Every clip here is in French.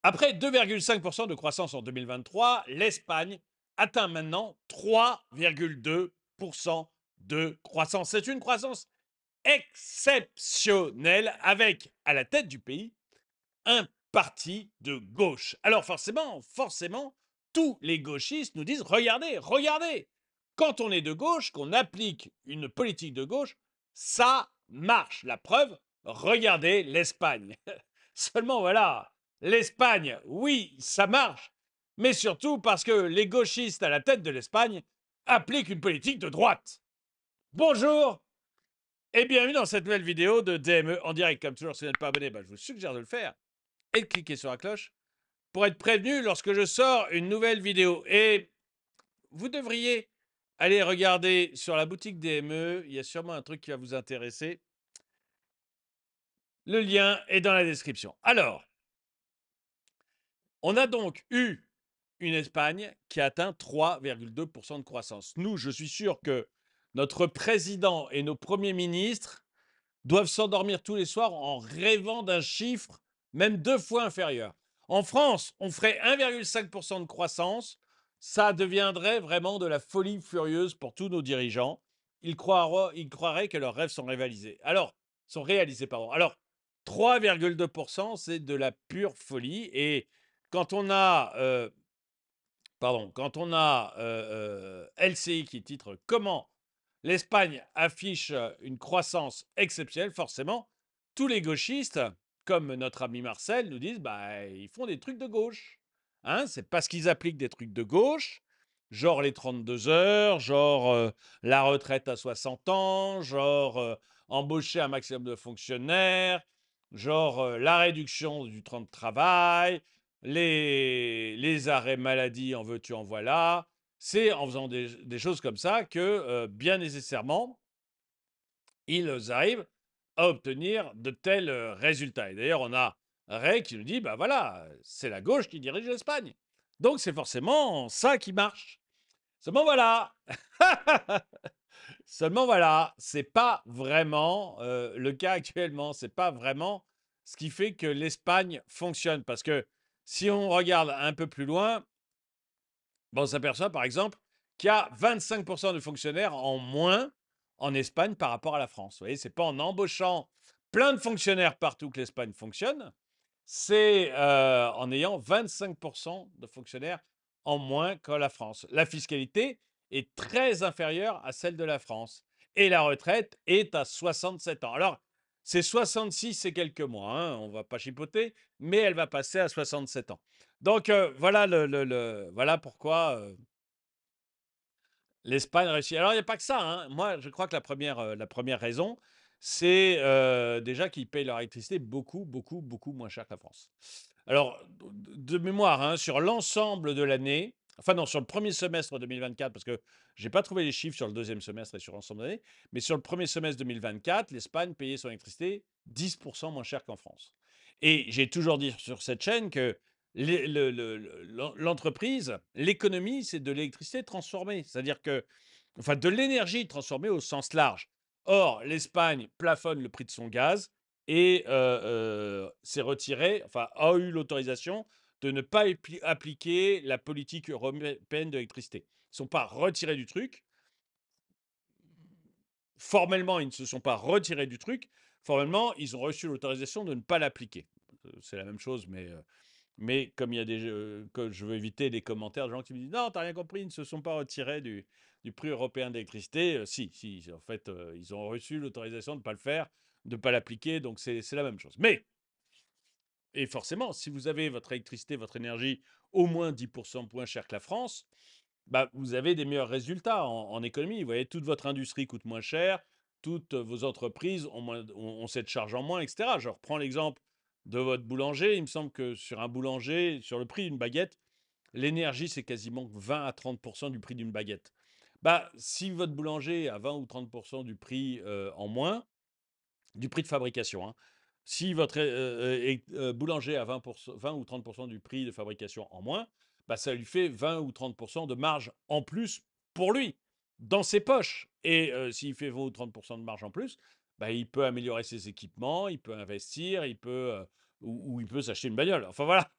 Après 2,5% de croissance en 2023, l'Espagne atteint maintenant 3,2% de croissance. C'est une croissance exceptionnelle avec, à la tête du pays, un parti de gauche. Alors forcément, tous les gauchistes nous disent, regardez, regardez, quand on est de gauche, qu'on applique une politique de gauche, ça marche. La preuve, regardez l'Espagne. Seulement voilà, l'Espagne, oui, ça marche, mais surtout parce que les gauchistes à la tête de l'Espagne appliquent une politique de droite. Bonjour et bienvenue dans cette nouvelle vidéo de DME en direct. Comme toujours, si vous n'êtes pas abonné, je vous suggère de le faire et de cliquer sur la cloche pour être prévenu lorsque je sors une nouvelle vidéo. Et vous devriez aller regarder sur la boutique DME, il y a sûrement un truc qui va vous intéresser. Le lien est dans la description. Alors, on a donc eu une Espagne qui a atteint 3,2% de croissance. Nous, je suis sûr que notre président et nos premiers ministres doivent s'endormir tous les soirs en rêvant d'un chiffre même 2 fois inférieur. En France, on ferait 1,5% de croissance. Ça deviendrait vraiment de la folie furieuse pour tous nos dirigeants. Ils croiraient que leurs rêves sont réalisés. Sont réalisés, pardon. Alors, 3,2%, c'est de la pure folie. Et quand on a LCI qui titre Comment l'Espagne affiche une croissance exceptionnelle, forcément, tous les gauchistes, comme notre ami Marcel, nous disent ils font des trucs de gauche. Hein, c'est parce qu'ils appliquent des trucs de gauche, genre les 32 heures, genre la retraite à 60 ans, genre embaucher un maximum de fonctionnaires, genre la réduction du temps de travail, les arrêts maladie, en veux-tu, en voilà. C'est en faisant des choses comme ça que, bien nécessairement, ils arrivent à obtenir de tels résultats. Et d'ailleurs, on a Ray qui nous dit, voilà, c'est la gauche qui dirige l'Espagne. Donc c'est forcément ça qui marche. Seulement voilà, seulement voilà, c'est pas vraiment le cas actuellement. C'est pas vraiment ce qui fait que l'Espagne fonctionne. Parce que si on regarde un peu plus loin, on s'aperçoit par exemple qu'il y a 25% de fonctionnaires en moins en Espagne par rapport à la France. Vous voyez, c'est pas en embauchant plein de fonctionnaires partout que l'Espagne fonctionne, c'est en ayant 25% de fonctionnaires en moins que la France. La fiscalité est très inférieure à celle de la France et la retraite est à 67 ans. Alors, c'est 66 et quelques mois, hein, on ne va pas chipoter, mais elle va passer à 67 ans. Donc, voilà, voilà pourquoi l'Espagne réussit. Alors, il n'y a pas que ça, hein. Moi, je crois que la première raison, c'est déjà qu'ils payent leur électricité beaucoup, beaucoup, beaucoup moins cher que la France. Alors, de mémoire, hein, sur l'ensemble de l'année, enfin non, sur le premier semestre 2024, parce que je n'ai pas trouvé les chiffres sur le deuxième semestre et sur l'ensemble de l'année, mais sur le premier semestre 2024, l'Espagne payait son électricité 10% moins cher qu'en France. Et j'ai toujours dit sur cette chaîne que l'entreprise, l'économie, c'est de l'électricité transformée, c'est-à-dire que, enfin, de l'énergie transformée au sens large. Or, l'Espagne plafonne le prix de son gaz et s'est retiré, enfin, a eu l'autorisation de ne pas appliquer la politique européenne de l'électricité. Ils ne sont pas retirés du truc. Formellement, ils ne se sont pas retirés du truc. Formellement, ils ont reçu l'autorisation de ne pas l'appliquer. C'est la même chose, mais comme il y a que je veux éviter les commentaires de gens qui me disent non, t'as rien compris, ils ne se sont pas retirés du prix européen d'électricité. Si, en fait, ils ont reçu l'autorisation de ne pas le faire, de ne pas l'appliquer, donc c'est la même chose. Et forcément, si vous avez votre électricité, votre énergie au moins 10% moins cher que la France, vous avez des meilleurs résultats en économie. Vous voyez, toute votre industrie coûte moins cher, toutes vos entreprises ont cette charge en moins, etc. Je reprends l'exemple de votre boulanger. Il me semble que sur un boulanger, sur le prix d'une baguette, l'énergie, c'est quasiment 20 à 30% du prix d'une baguette. Si votre boulanger a 20 ou 30% du prix en moins, du prix de fabrication, hein, si votre boulanger a 20 ou 30% du prix de fabrication en moins, ça lui fait 20 ou 30% de marge en plus pour lui, dans ses poches. Et s'il fait 20 ou 30% de marge en plus, il peut améliorer ses équipements, il peut investir, il peut où il peut s'acheter une bagnole. Enfin voilà.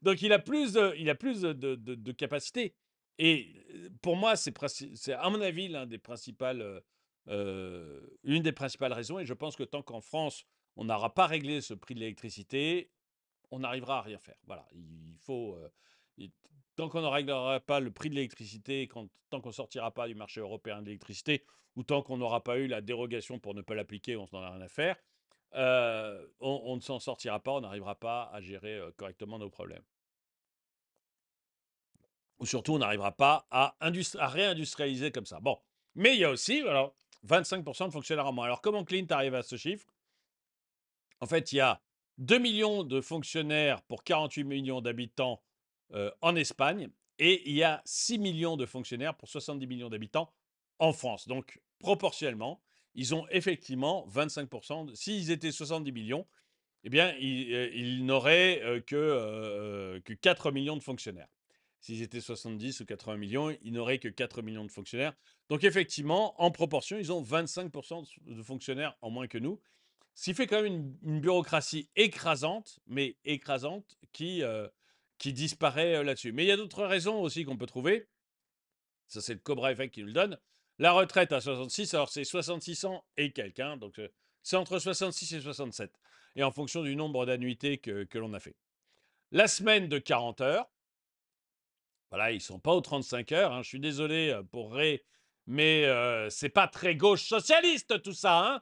Donc il a plus de capacité. Et pour moi, c'est à mon avis une des principales raisons. Et je pense que tant qu'en France, on n'aura pas réglé ce prix de l'électricité, on n'arrivera à rien faire. Voilà, il faut, il- tant qu'on ne réglera pas le prix de l'électricité, tant qu'on ne sortira pas du marché européen de l'électricité, ou tant qu'on n'aura pas eu la dérogation pour ne pas l'appliquer, on n'en a rien à faire, on ne s'en sortira pas, on n'arrivera pas à gérer correctement nos problèmes. Ou surtout, on n'arrivera pas à réindustrialiser comme ça. Bon, mais il y a aussi alors, 25% de fonctionnaires en moins. Alors, comment Clint arrive à ce chiffre? En fait, il y a 2 millions de fonctionnaires pour 48 millions d'habitants en Espagne et il y a 6 millions de fonctionnaires pour 70 millions d'habitants en France. Donc, proportionnellement, ils ont effectivement 25%. S'ils étaient 70 millions, eh bien, ils n'auraient que 4 millions de fonctionnaires. S'ils étaient 70 ou 80 millions, ils n'auraient que 4 millions de fonctionnaires. Donc, effectivement, en proportion, ils ont 25% de fonctionnaires en moins que nous. Ce qui fait quand même une bureaucratie écrasante, mais écrasante, qui disparaît là-dessus. Mais il y a d'autres raisons aussi qu'on peut trouver. Ça, c'est le Cobra Effect qui nous le donne. La retraite à 66, alors c'est 66 ans et quelqu'un, donc c'est entre 66 et 67, et en fonction du nombre d'annuités que l'on a fait. La semaine de 40 heures, voilà, ils ne sont pas aux 35 heures, hein, je suis désolé pour Ray, mais c'est pas très gauche socialiste tout ça, hein.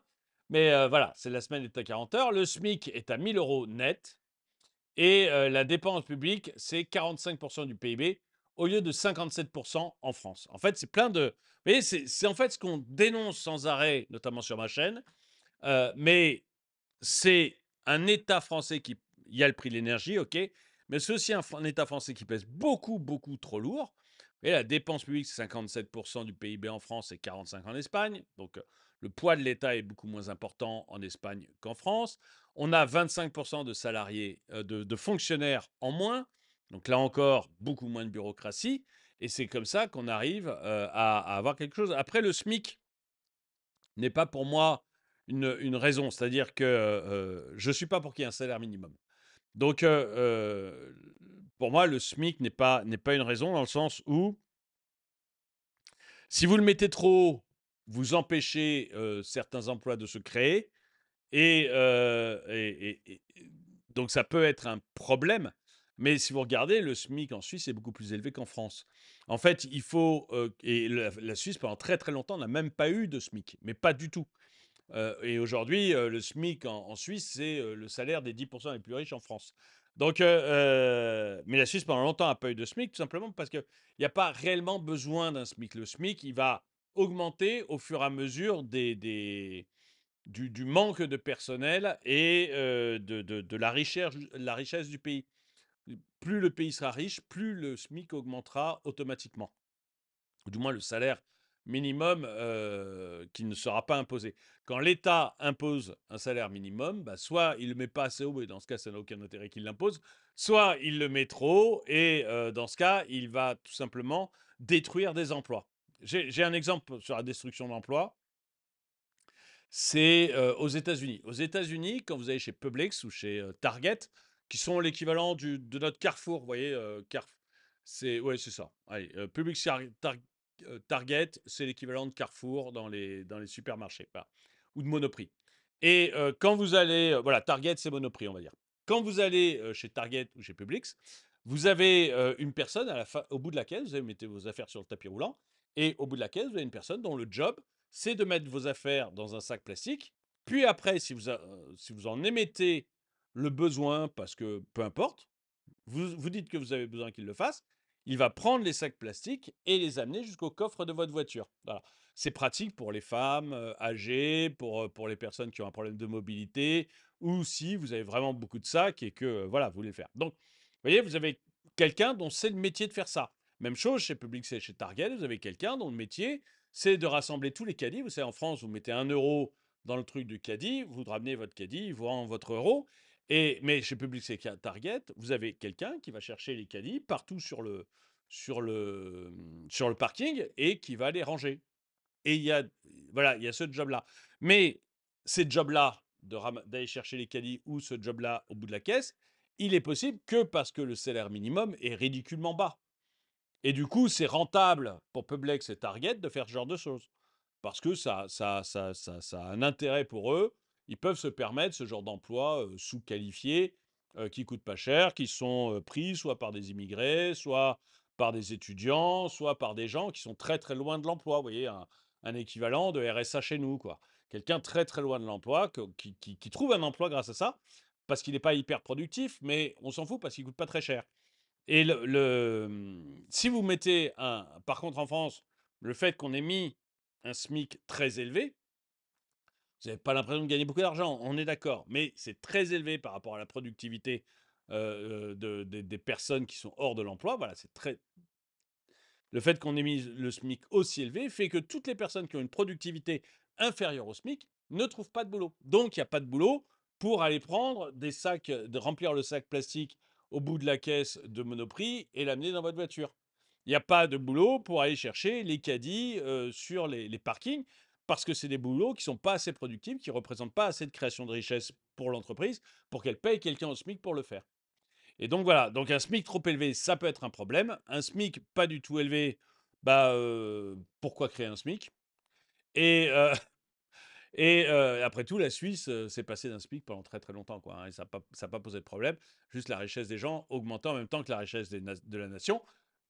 Mais voilà, c'est la semaine est à 40 heures. Le SMIC est à 1000 euros net. Et la dépense publique, c'est 45% du PIB au lieu de 57% en France. En fait, c'est plein de... Vous voyez, c'est en fait ce qu'on dénonce sans arrêt, notamment sur ma chaîne. Mais c'est un État français qui... Il y a le prix de l'énergie, ok, mais c'est aussi un État français qui pèse beaucoup, beaucoup trop lourd. Et la dépense publique, c'est 57% du PIB en France et 45% en Espagne. Donc, le poids de l'État est beaucoup moins important en Espagne qu'en France. On a 25% de salariés, de fonctionnaires en moins. Donc là encore, beaucoup moins de bureaucratie. Et c'est comme ça qu'on arrive à avoir quelque chose. Après, le SMIC n'est pas pour moi une raison. C'est-à-dire que je ne suis pas pour qu'il y ait un salaire minimum. Donc, pour moi, le SMIC n'est pas une raison dans le sens où si vous le mettez trop haut, vous empêchez certains emplois de se créer et donc ça peut être un problème. Mais si vous regardez, le SMIC en Suisse est beaucoup plus élevé qu'en France. En fait, il faut et la Suisse pendant très très longtemps n'a même pas eu de SMIC, mais pas du tout. Et aujourd'hui, le SMIC en Suisse, c'est le salaire des 10% les plus riches en France. Donc, mais la Suisse, pendant longtemps, n'a pas eu de SMIC, tout simplement parce qu'il n'y a pas réellement besoin d'un SMIC. Le SMIC, il va augmenter au fur et à mesure du manque de personnel et de la richesse du pays. Plus le pays sera riche, plus le SMIC augmentera automatiquement, ou du moins le salaire minimum qui ne sera pas imposé. Quand l'État impose un salaire minimum, bah, soit il ne le met pas assez haut, et dans ce cas, ça n'a aucun intérêt qu'il l'impose, soit il le met trop haut, et dans ce cas, il va tout simplement détruire des emplois. J'ai un exemple sur la destruction d'emplois, c'est aux États-Unis. Aux États-Unis, quand vous allez chez Publix ou chez Target, qui sont l'équivalent de notre Carrefour, vous voyez, c'est ouais, c'est ça. Allez, Publix, Target, c'est l'équivalent de Carrefour dans les supermarchés, voilà, ou de Monoprix. Et quand vous allez, voilà, Target, c'est Monoprix, on va dire. Quand vous allez chez Target ou chez Publix, vous avez une personne au bout de laquelle vous mettez vos affaires sur le tapis roulant, et au bout de laquelle vous avez une personne dont le job, c'est de mettre vos affaires dans un sac plastique. Puis après, si vous en émettez le besoin, parce que peu importe, vous dites que vous avez besoin qu'il le fasse, il va prendre les sacs plastiques et les amener jusqu'au coffre de votre voiture. Voilà. C'est pratique pour les femmes âgées, pour les personnes qui ont un problème de mobilité, ou si vous avez vraiment beaucoup de sacs et que voilà, vous voulez le faire. Donc, vous voyez, vous avez quelqu'un dont c'est le métier de faire ça. Même chose chez Publix et chez Target, vous avez quelqu'un dont le métier, c'est de rassembler tous les caddies. Vous savez, en France, vous mettez 1 € dans le truc du caddie, vous ramenez votre caddie, il vous rend votre euro, mais chez Publix et Target, vous avez quelqu'un qui va chercher les caddies partout sur le parking et qui va les ranger. Et voilà, il y a ce job-là. Mais ces jobs-là, d'aller chercher les caddies ou ce job-là au bout de la caisse, il est possible que parce que le salaire minimum est ridiculement bas. Et du coup, c'est rentable pour Publix et Target de faire ce genre de choses. Parce que ça a un intérêt pour eux. Ils peuvent se permettre ce genre d'emploi sous-qualifiés, qui coûtent pas cher, qui sont pris soit par des immigrés, soit par des étudiants, soit par des gens qui sont très très loin de l'emploi. Vous voyez, un équivalent de RSA chez nous, quoi. Quelqu'un très très loin de l'emploi, qui trouve un emploi grâce à ça, parce qu'il n'est pas hyper productif, mais on s'en fout parce qu'il coûte pas très cher. Et si vous mettez par contre en France, le fait qu'on ait mis un SMIC très élevé, vous n'avez pas l'impression de gagner beaucoup d'argent, on est d'accord, mais c'est très élevé par rapport à la productivité des personnes qui sont hors de l'emploi. Voilà, c'est très. Le fait qu'on ait mis le SMIC aussi élevé fait que toutes les personnes qui ont une productivité inférieure au SMIC ne trouvent pas de boulot. Donc, il n'y a pas de boulot pour aller prendre des sacs, de remplir le sac plastique au bout de la caisse de Monoprix et l'amener dans votre voiture. Il n'y a pas de boulot pour aller chercher les caddies sur les parkings parce que c'est des boulots qui ne sont pas assez productifs, qui ne représentent pas assez de création de richesse pour l'entreprise pour qu'elle paye quelqu'un au SMIC pour le faire. Et donc voilà, donc un SMIC trop élevé, ça peut être un problème. Un SMIC pas du tout élevé, bah pourquoi créer un SMIC? Et, après tout, la Suisse s'est passée d'un SMIC pendant très très longtemps, quoi, hein, et ça n'a pas posé de problème. Juste la richesse des gens augmentant en même temps que la richesse de la nation,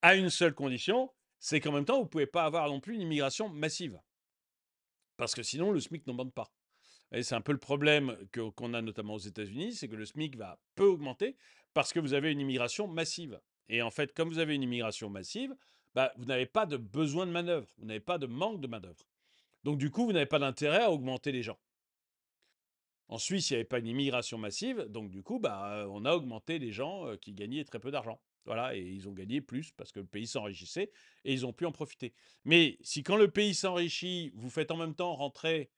à une seule condition, c'est qu'en même temps, vous ne pouvez pas avoir non plus une immigration massive. Parce que sinon, le SMIC n'augmente pas. Et c'est un peu le problème qu'on a notamment aux États-Unis, c'est que le SMIC va peu augmenter parce que vous avez une immigration massive. Et en fait, comme vous avez une immigration massive, bah, vous n'avez pas de besoin de manœuvre, vous n'avez pas de manque de manœuvre. Donc du coup, vous n'avez pas d'intérêt à augmenter les gens. En Suisse, il n'y avait pas une immigration massive, donc du coup, bah, on a augmenté les gens qui gagnaient très peu d'argent. Voilà, et ils ont gagné plus parce que le pays s'enrichissait et ils ont pu en profiter. Mais si quand le pays s'enrichit, vous faites en même temps rentrer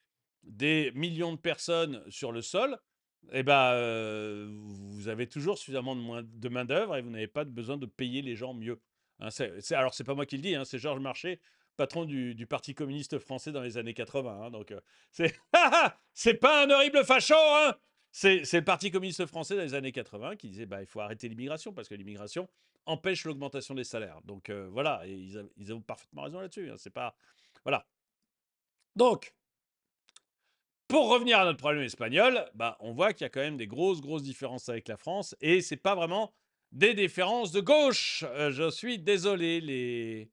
des millions de personnes sur le sol, eh ben, vous avez toujours suffisamment de main-d'œuvre et vous n'avez pas besoin de payer les gens mieux. Hein, alors, c'est pas moi qui le dis, hein, c'est Georges Marchais, patron du Parti communiste français dans les années 80. Hein, donc, c'est c'est pas un horrible facho, hein. C'est le Parti communiste français dans les années 80 qui disait bah, il faut arrêter l'immigration parce que l'immigration empêche l'augmentation des salaires. Donc voilà, et ils ont parfaitement raison là-dessus. Hein, c'est pas. Voilà. Donc, pour revenir à notre problème espagnol, bah, on voit qu'il y a quand même des grosses différences avec la France et c'est pas vraiment des différences de gauche. Je suis désolé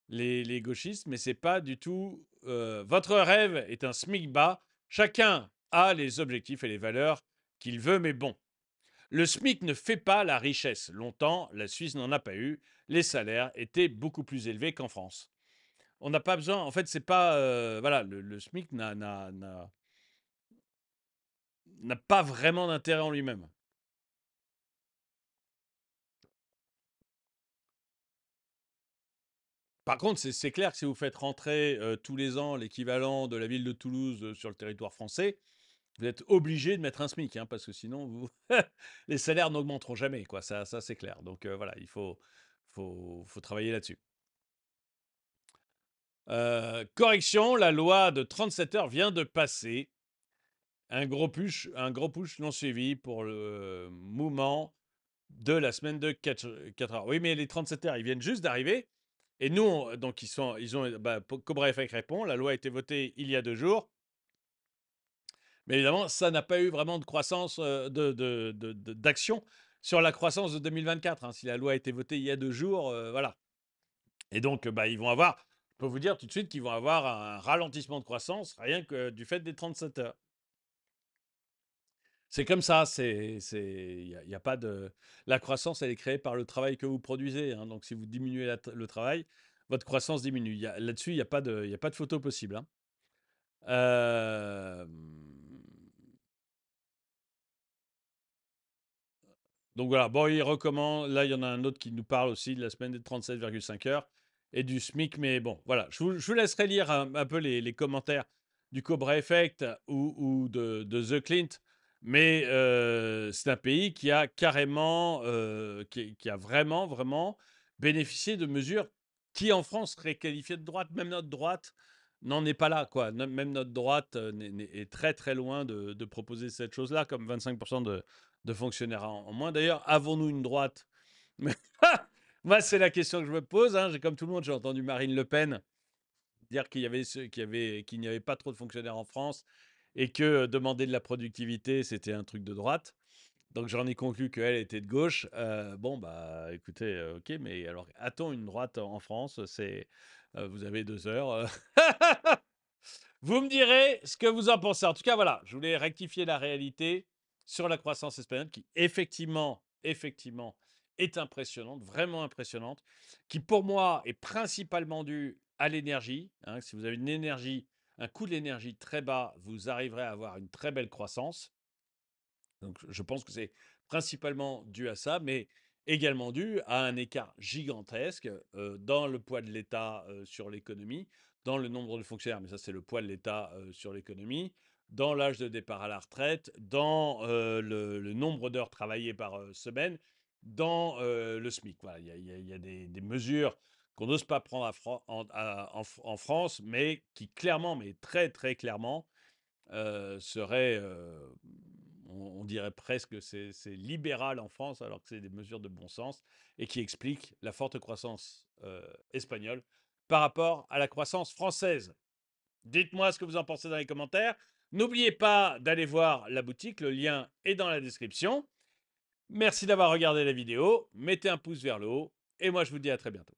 les gauchistes, mais c'est pas du tout. Votre rêve est un SMIC bas. Chacun a les objectifs et les valeurs qu'il veut, mais bon. Le SMIC ne fait pas la richesse. Longtemps, la Suisse n'en a pas eu. Les salaires étaient beaucoup plus élevés qu'en France. On n'a pas besoin. En fait, c'est pas. Voilà, le SMIC n'a pas vraiment d'intérêt en lui-même. Par contre, c'est clair que si vous faites rentrer tous les ans l'équivalent de la ville de Toulouse sur le territoire français, vous êtes obligé de mettre un SMIC, hein, parce que sinon, les salaires n'augmenteront jamais, quoi. Ça c'est clair. Donc voilà, il faut travailler là-dessus. Correction, la loi de 37 heures vient de passer. Un gros push non suivi pour le mouvement de la semaine de 4 heures. Oui, mais les 37 heures, ils viennent juste d'arriver. Et nous, donc, ils ont, bah, Cobra Effect répond, la loi a été votée il y a 2 jours. Mais évidemment, ça n'a pas eu vraiment de croissance, d'action sur la croissance de 2024. Hein. Si la loi a été votée il y a 2 jours, voilà. Et donc, bah, ils vont avoir, je peux vous dire tout de suite qu'ils vont avoir un ralentissement de croissance rien que du fait des 37 heures. C'est comme ça, y a pas de. La croissance, elle est créée par le travail que vous produisez. Hein. Donc, si vous diminuez le travail, votre croissance diminue. Là-dessus, il n'y a pas de photo possible. Hein. Euh, Donc voilà, bon, il recommande. Là, il y en a un autre qui nous parle aussi de la semaine des 37,5 heures et du SMIC. Mais bon, voilà, je vous laisserai lire un peu les commentaires du Cobra Effect ou de The Clint. Mais c'est un pays qui a carrément, qui a vraiment bénéficié de mesures qui en France seraient qualifiées de droite. Même notre droite n'en est pas là, quoi. Même notre droite est très très loin de proposer cette chose-là, comme 25% de fonctionnaires en moins. D'ailleurs, avons-nous une droite? Moi, c'est la question que je me pose, hein. Comme tout le monde, j'ai entendu Marine Le Pen dire qu'il n'y avait pas trop de fonctionnaires en France et que demander de la productivité, c'était un truc de droite. Donc j'en ai conclu qu'elle était de gauche. Bon, bah écoutez, ok, mais alors a-t-on une droite en France? Vous avez 2 heures. Vous me direz ce que vous en pensez. En tout cas, voilà, je voulais rectifier la réalité sur la croissance espagnole qui, effectivement, est impressionnante, vraiment impressionnante, qui pour moi est principalement due à l'énergie, hein. Si vous avez une énergie, un coût de l'énergie très bas, vous arriverez à avoir une très belle croissance. Donc, je pense que c'est principalement dû à ça, mais également dû à un écart gigantesque dans le poids de l'État sur l'économie, dans le nombre de fonctionnaires, mais ça c'est le poids de l'État sur l'économie, dans l'âge de départ à la retraite, dans le nombre d'heures travaillées par semaine, dans le SMIC. Voilà, il y a des mesures qu'on n'ose pas prendre en France, mais qui clairement, mais très très clairement, serait, on dirait presque que c'est libéral en France, alors que c'est des mesures de bon sens et qui expliquent la forte croissance espagnole par rapport à la croissance française. Dites-moi ce que vous en pensez dans les commentaires. N'oubliez pas d'aller voir la boutique, le lien est dans la description. Merci d'avoir regardé la vidéo, mettez un pouce vers le haut et moi je vous dis à très bientôt.